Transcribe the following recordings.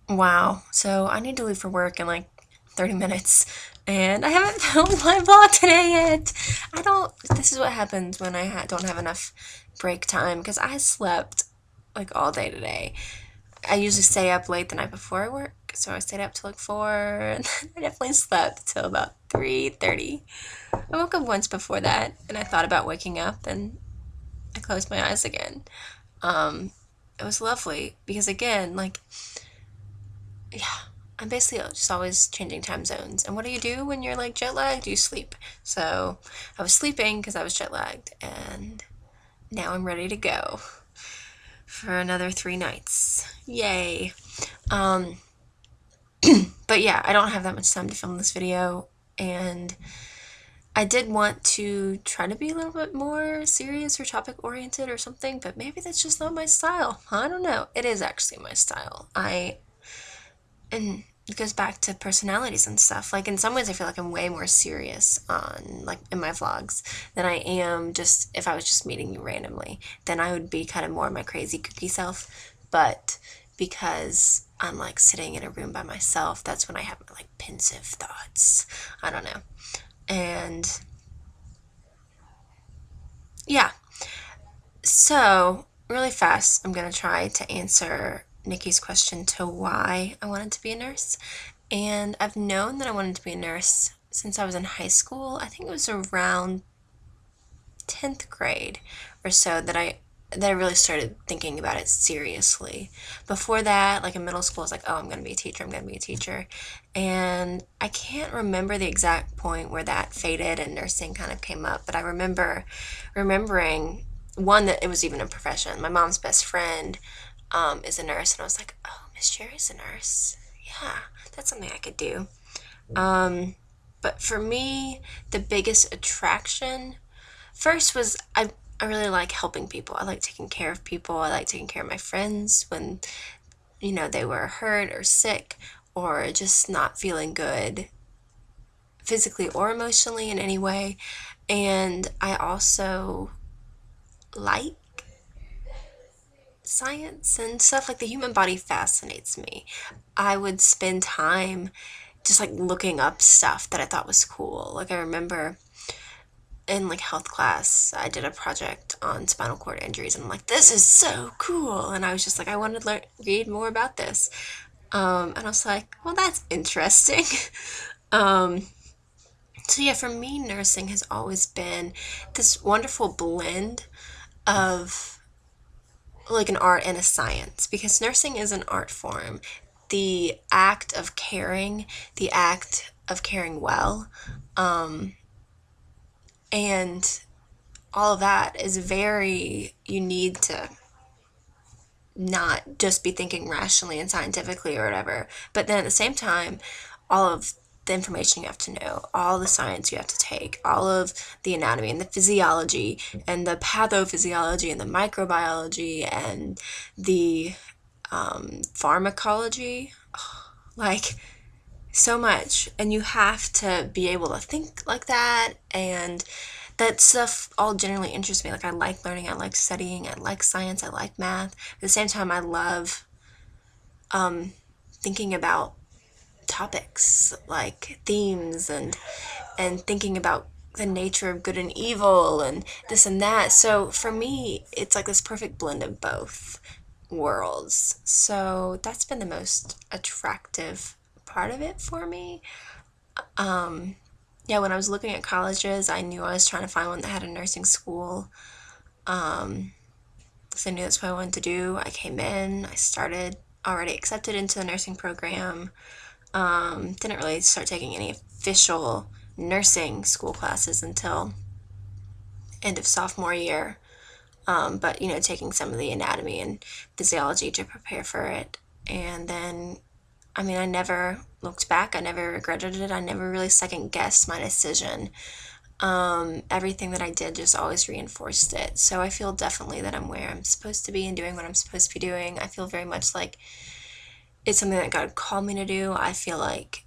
Wow. So I need to leave for work in like 30 minutes. And I haven't filmed my vlog today yet. This is what happens when don't have enough break time because I slept like all day today. I usually stay up late the night before I work, so I stayed up till like 4, and I definitely slept till about 3:30. I woke up once before that, and I thought about waking up, and I closed my eyes again. Um, it was lovely because again, like, yeah, I'm basically just always changing time zones. And what do you do when you're like jet lagged? You sleep. So I was sleeping because I was jet lagged, and now I'm ready to go for another 3 nights. Yay. Um, but yeah, I don't have that much time to film this video, and I did want to try to be a little bit more serious or topic oriented or something, but maybe that's just not my style. I don't know. It is actually my style. And it goes back to personalities and stuff. Like in some ways I feel like I'm way more serious on like in my vlogs than I am just if I was just meeting you randomly. Then I would be kind of more my crazy kooky self. But because I'm like sitting in a room by myself, that's when I have my like pensive thoughts. I don't know. And yeah. So really fast, I'm gonna try to answer Nikki's question to why I wanted to be a nurse. And I've known that I wanted to be a nurse since I was in high school. I think it was around 10th grade or so that I really started thinking about it seriously. Before that, like in middle school, I was like, oh, I'm going to be a teacher, I'm going to be a teacher. And I can't remember the exact point where that faded and nursing kind of came up, but I remember remembering one that it was even a profession. My mom's best friend is a nurse, and I was like, oh, Miss Jerry's a nurse. Yeah, that's something I could do. Um, but for me, the biggest attraction first was I really like helping people. I like taking care of people. I like taking care of my friends when, they were hurt or sick or just not feeling good physically or emotionally in any way. And I also like science and stuff like the human body fascinates me. I would spend time just like looking up stuff that I thought was cool. Like I remember in like health class, I did a project on spinal cord injuries, and I'm like, this is so cool. And I was just like, I want to read more about this. And I was like, well, that's interesting. um, so yeah, for me, nursing has always been this wonderful blend of like an art and a science because nursing is an art form. The act of caring, the act of caring well, um, and all of that is very, you need to not just be thinking rationally and scientifically or whatever. But then at the same time, all of the information you have to know, all the science you have to take, all of the anatomy and the physiology and the pathophysiology and the microbiology and the pharmacology, like so much. And you have to be able to think like that. And that stuff all generally interests me. Like I like learning, I like studying, I like science, I like math. At the same time, I love thinking about topics like themes and thinking about the nature of good and evil and this and that. So for me, it's like this perfect blend of both worlds. So that's been the most attractive part of it for me. Yeah, when I was looking at colleges, I knew I was trying to find one that had a nursing school. So I knew that's what I wanted to do. I came in, I started already accepted into the nursing program. Didn't really start taking any official nursing school classes until end of sophomore year. But taking some of the anatomy and physiology to prepare for it. And then, I mean, I never looked back. I never regretted it. I never really second guessed my decision. Everything that I did just always reinforced it. So I feel definitely that I'm where I'm supposed to be and doing what I'm supposed to be doing. I feel very much like it's something that God called me to do. I feel like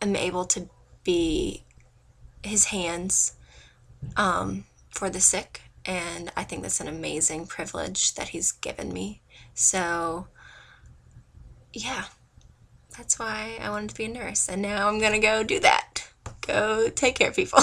I'm able to be His hands for the sick, and I think that's an amazing privilege that He's given me. So yeah, that's why I wanted to be a nurse. And now I'm gonna go do that. Go take care of people.